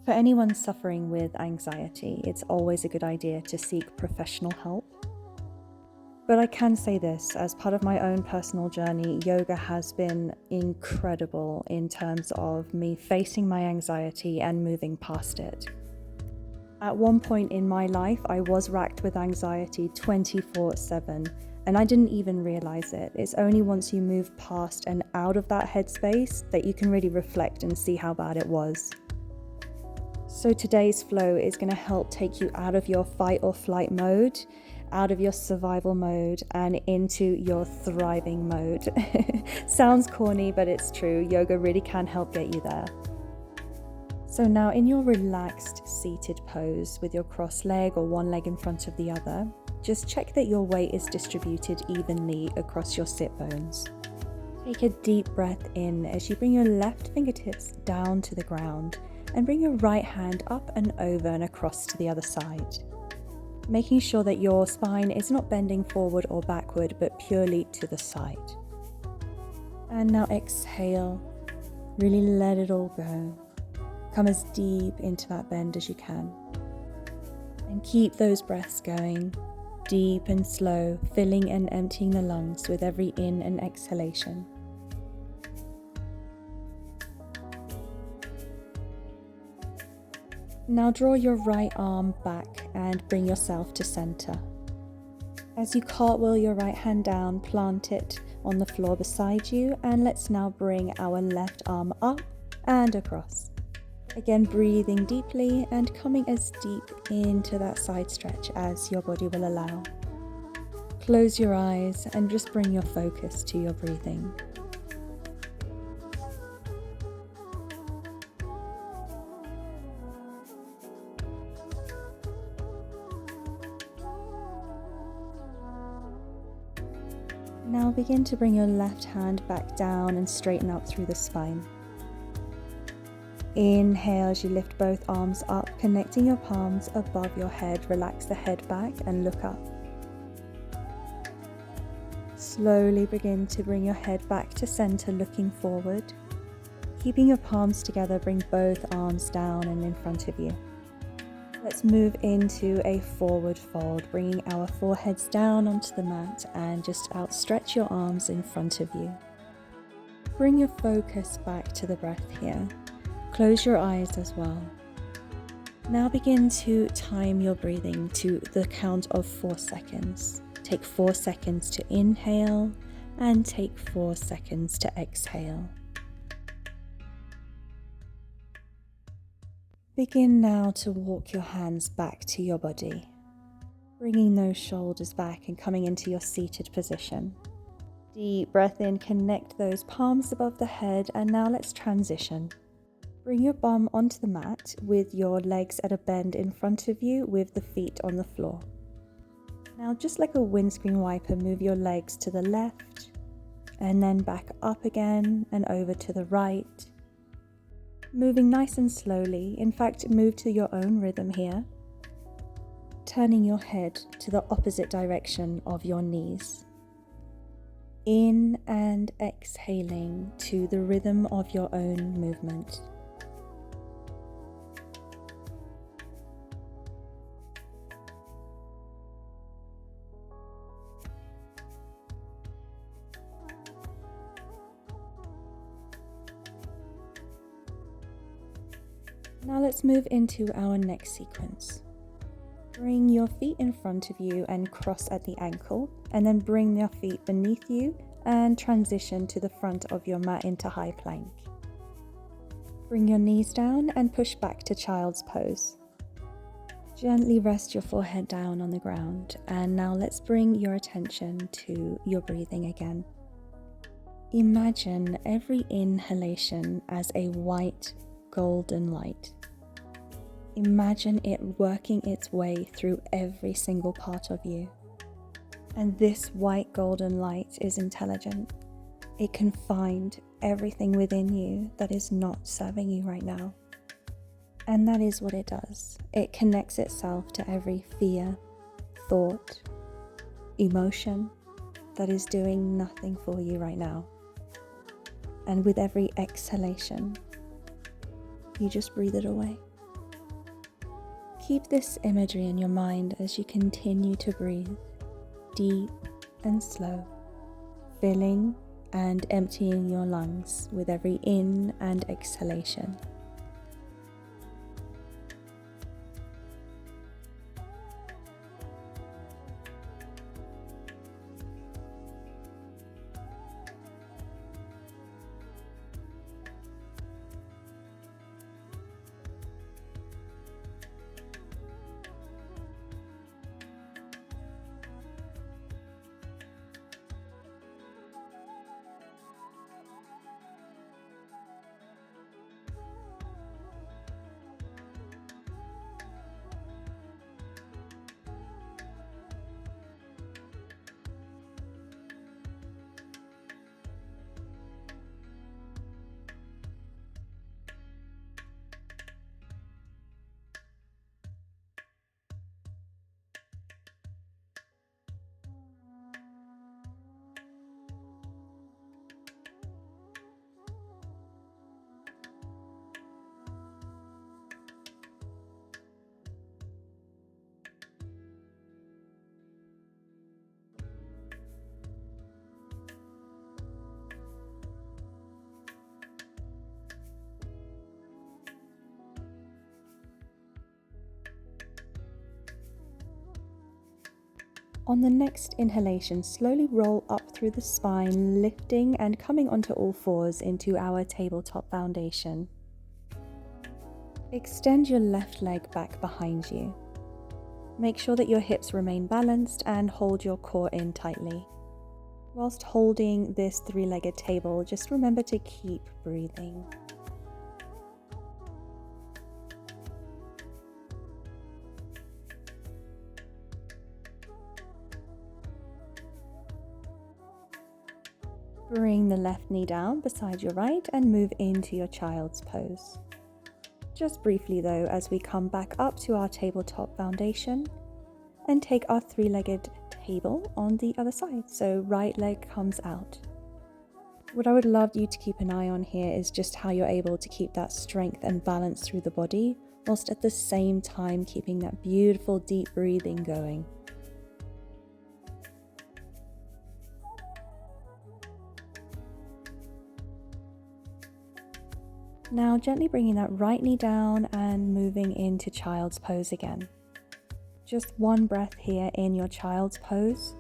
For anyone suffering with anxiety, it's always a good idea to seek professional help. But I can say this, as part of my own personal journey, yoga has been incredible in terms of me facing my anxiety and moving past it. At one point in my life, I was racked with anxiety 24/7, and I didn't even realize it. It's only once you move past and out of that headspace that you can really reflect and see how bad it was. So today's flow is going to help take you out of your fight or flight mode, out of your survival mode, and into your thriving mode. Sounds corny, but it's true. Yoga really can help get you there. So now in your relaxed seated pose with your crossed leg or one leg in front of the other, just check that your weight is distributed evenly across your sit bones. Take a deep breath in as you bring your left fingertips down to the ground and bring your right hand up and over and across to the other side, making sure that your spine is not bending forward or backward, but purely to the side. And now exhale, really let it all go. Come as deep into that bend as you can. And keep those breaths going, deep and slow, filling and emptying the lungs with every in and exhalation. Now draw your right arm back and bring yourself to center. As you cartwheel your right hand down, plant it on the floor beside you, and let's now bring our left arm up and across. Again, breathing deeply and coming as deep into that side stretch as your body will allow. Close your eyes and just bring your focus to your breathing. Now begin to bring your left hand back down and straighten up through the spine. Inhale as you lift both arms up, connecting your palms above your head. Relax the head back and look up. Slowly begin to bring your head back to center, looking forward. Keeping your palms together, bring both arms down and in front of you. Let's move into a forward fold, bringing our foreheads down onto the mat and just outstretch your arms in front of you. Bring your focus back to the breath here. Close your eyes as well. Now begin to time your breathing to the count of 4 seconds. Take 4 seconds to inhale and take 4 seconds to exhale. Begin now to walk your hands back to your body, bringing those shoulders back and coming into your seated position. Deep breath in, connect those palms above the head, and now let's transition. Bring your bum onto the mat with your legs at a bend in front of you with the feet on the floor. Now, just like a windscreen wiper, move your legs to the left and then back up again and over to the right. Moving nice and slowly, in fact, move to your own rhythm here. Turning your head to the opposite direction of your knees. In and exhaling to the rhythm of your own movement. Now let's move into our next sequence. Bring your feet in front of you and cross at the ankle, and then bring your feet beneath you and transition to the front of your mat into high plank. Bring your knees down and push back to child's pose. Gently rest your forehead down on the ground, and now let's bring your attention to your breathing again. Imagine every inhalation as a white golden light. Imagine it working its way through every single part of you. And this white golden light is intelligent. It can find everything within you that is not serving you right now. And that is what it does. It connects itself to every fear, thought, emotion that is doing nothing for you right now. And with every exhalation, you just breathe it away. Keep this imagery in your mind as you continue to breathe, deep and slow, filling and emptying your lungs with every in and exhalation. On the next inhalation, slowly roll up through the spine, lifting and coming onto all fours into our tabletop foundation. Extend your left leg back behind you. Make sure that your hips remain balanced and hold your core in tightly. Whilst holding this three-legged table, just remember to keep breathing. Bring the left knee down beside your right and move into your child's pose. Just briefly though, as we come back up to our tabletop foundation and take our three-legged table on the other side. So right leg comes out. What I would love you to keep an eye on here is just how you're able to keep that strength and balance through the body, whilst at the same time keeping that beautiful deep breathing going. Now gently bringing that right knee down and moving into child's pose again. Just one breath here in your child's pose.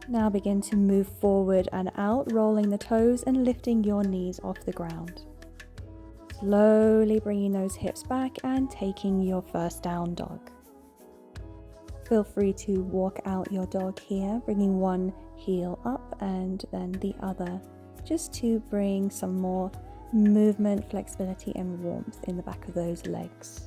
Now begin to move forward and out, rolling the toes and lifting your knees off the ground. Slowly bringing those hips back and taking your first down dog. Feel free to walk out your dog here, bringing one heel up and then the other, just to bring some more movement, flexibility and warmth in the back of those legs.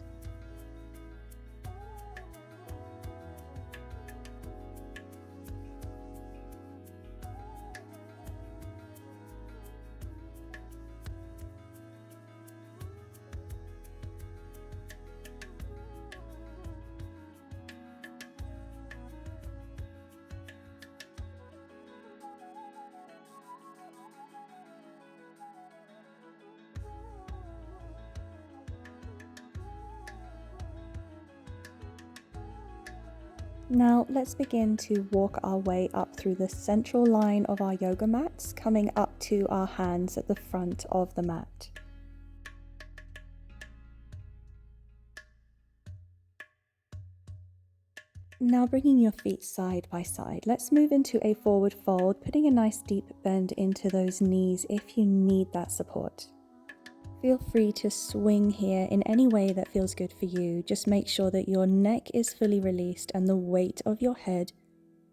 Now let's begin to walk our way up through the central line of our yoga mats, coming up to our hands at the front of the mat. Now bringing your feet side by side, let's move into a forward fold, putting a nice deep bend into those knees if you need that support. Feel free to swing here in any way that feels good for you. Just make sure that your neck is fully released and the weight of your head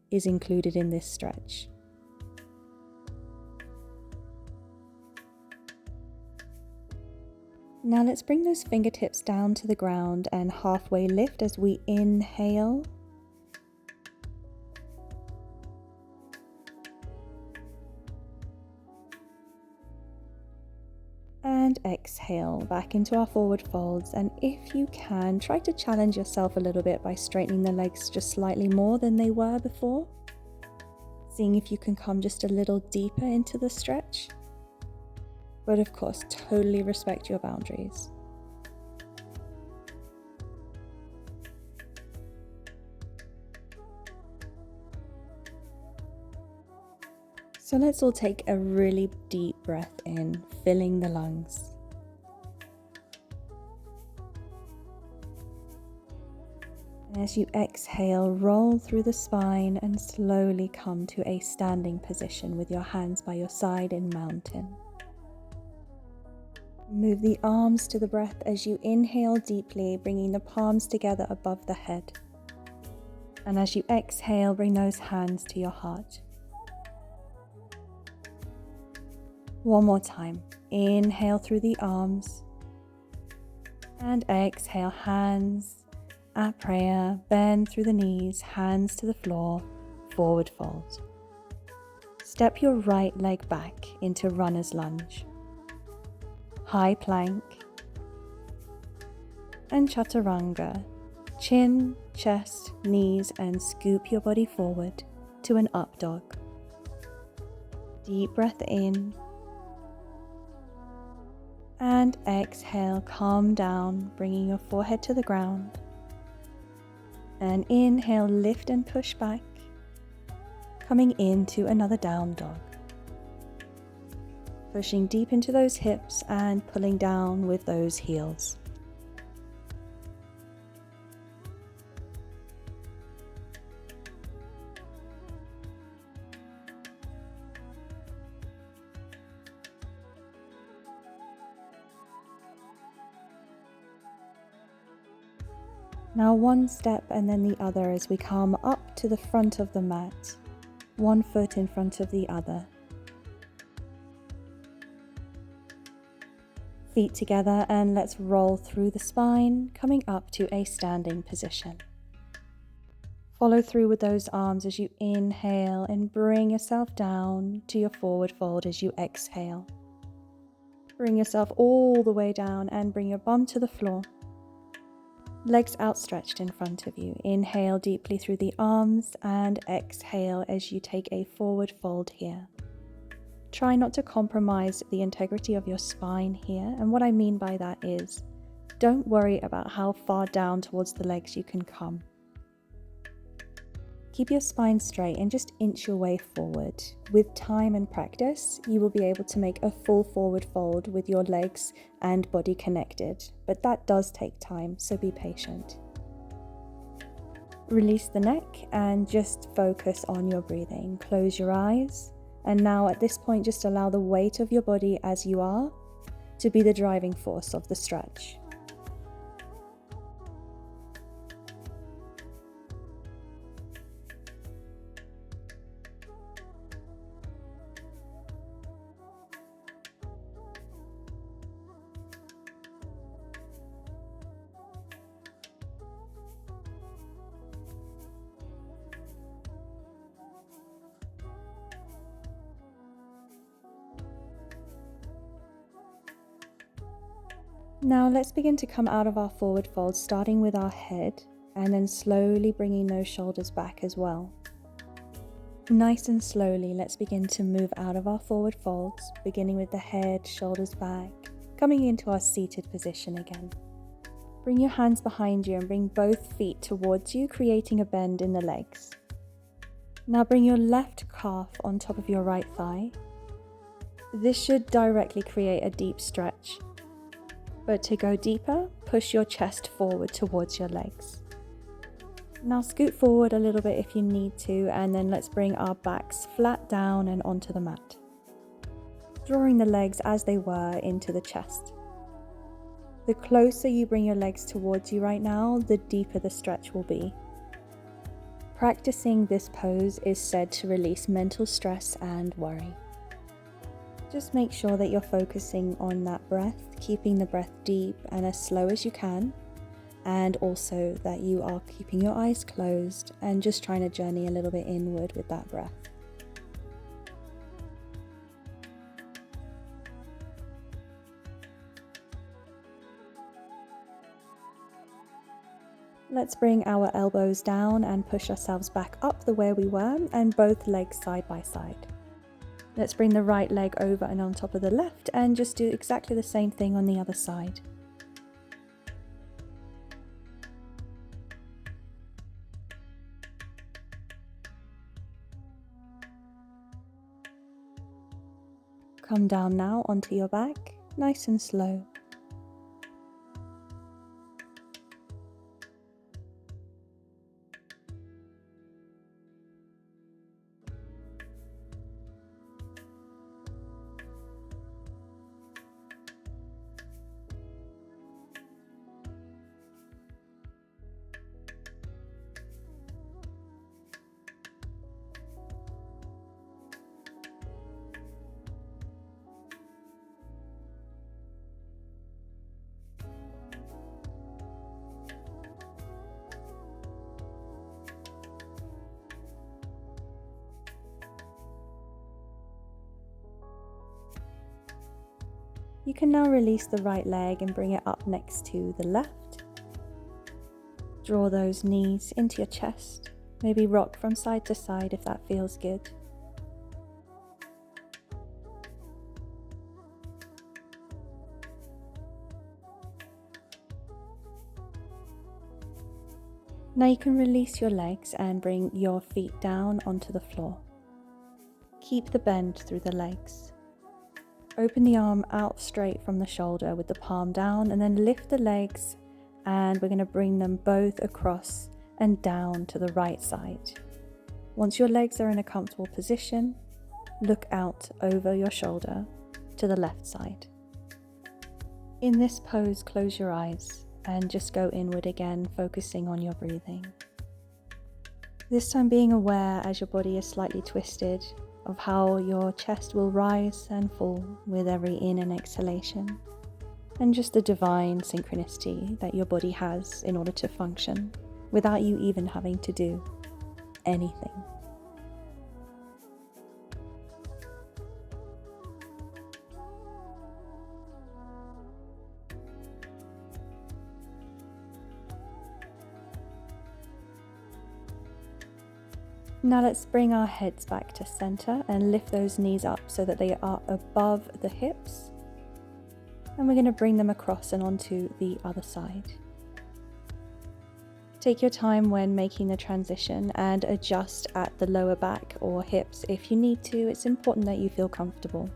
is included in this stretch. Now let's bring those fingertips down to the ground and halfway lift as we inhale. And exhale back into our forward folds, and if you can, try to challenge yourself a little bit by straightening the legs just slightly more than they were before, seeing if you can come just a little deeper into the stretch. but of course, totally respect your boundaries. So let's all take a really deep breath in, filling the lungs. And as you exhale, roll through the spine and slowly come to a standing position with your hands by your side in mountain. Move the arms to the breath as you inhale deeply, bringing the palms together above the head. And as you exhale, bring those hands to your heart. One more time. Inhale through the arms and exhale, hands at prayer, bend through the knees, hands to the floor, forward fold. Step your right leg back into runner's lunge, high plank, and chaturanga. Chin, chest, knees, and scoop your body forward to an up dog. Deep breath in. And exhale, calm down, bringing your forehead to the ground. And inhale, lift and push back, coming into another down dog. Pushing deep into those hips and pulling down with those heels. Now one step and then the other as we come up to the front of the mat, one foot in front of the other. Feet together and let's roll through the spine, coming up to a standing position. Follow through with those arms as you inhale and bring yourself down to your forward fold as you exhale. Bring yourself all the way down and bring your bum to the floor. Legs outstretched in front of you. Inhale deeply through the arms and exhale as you take a forward fold here. Try not to compromise the integrity of your spine here. And what I mean by that is, don't worry about how far down towards the legs you can come. Keep your spine straight and just inch your way forward. With time and practice, you will be able to make a full forward fold with your legs and body connected, but that does take time, so be patient. Release the neck and just focus on your breathing. Close your eyes, and now at this point, just allow the weight of your body as you are to be the driving force of the stretch. Now let's begin to come out of our forward fold, starting with our head and then slowly bringing those shoulders back as well. Nice and slowly, let's begin to move out of our forward folds, beginning with the head, shoulders back, coming into our seated position again. Bring your hands behind you and bring both feet towards you, creating a bend in the legs. Now bring your left calf on top of your right thigh. This should directly create a deep stretch. But to go deeper, push your chest forward towards your legs. Now scoot forward a little bit if you need to, and then let's bring our backs flat down and onto the mat. Drawing the legs as they were into the chest. The closer you bring your legs towards you right now, the deeper the stretch will be. Practicing this pose is said to release mental stress and worry. Just make sure that you're focusing on that breath, keeping the breath deep and as slow as you can, and also that you are keeping your eyes closed and just trying to journey a little bit inward with that breath. Let's bring our elbows down and push ourselves back up the way we were, and both legs side by side. Let's bring the right leg over and on top of the left and just do exactly the same thing on the other side. Come down now onto your back, nice and slow. You can now release the right leg and bring it up next to the left. Draw those knees into your chest. Maybe rock from side to side if that feels good. Now you can release your legs and bring your feet down onto the floor. Keep the bend through the legs. Open the arm out straight from the shoulder with the palm down, and then lift the legs, and we're going to bring them both across and down to the right side. Once your legs are in a comfortable position, look out over your shoulder to the left side. In this pose, close your eyes and just go inward again, focusing on your breathing. This time being aware as your body is slightly twisted of how your chest will rise and fall with every in and exhalation, and just the divine synchronicity that your body has in order to function without you even having to do anything. Now let's bring our heads back to center and lift those knees up so that they are above the hips. And we're going to bring them across and onto the other side. Take your time when making the transition and adjust at the lower back or hips if you need to. It's important that you feel comfortable.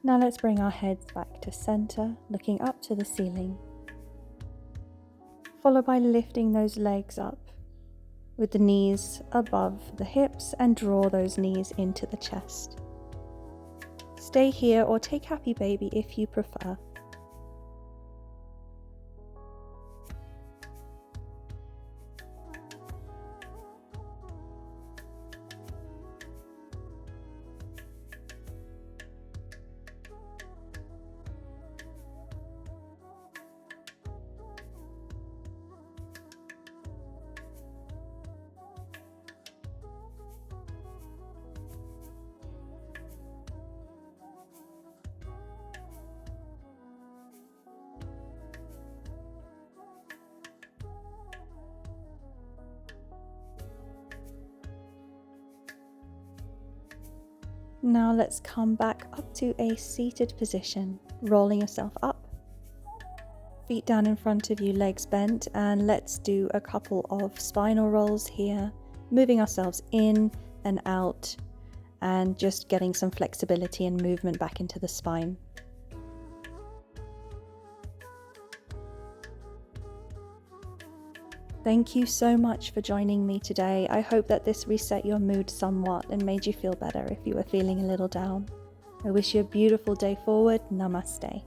Now let's bring our heads back to center, looking up to the ceiling, followed by lifting those legs up with the knees above the hips and draw those knees into the chest. Stay here or take happy baby if you prefer. Now let's come back up to a seated position, rolling yourself up, feet down in front of you, legs bent, and let's do a couple of spinal rolls here, moving ourselves in and out and just getting some flexibility and movement back into the spine. Thank you so much for joining me today. I hope that this reset your mood somewhat and made you feel better if you were feeling a little down. I wish you a beautiful day forward. Namaste.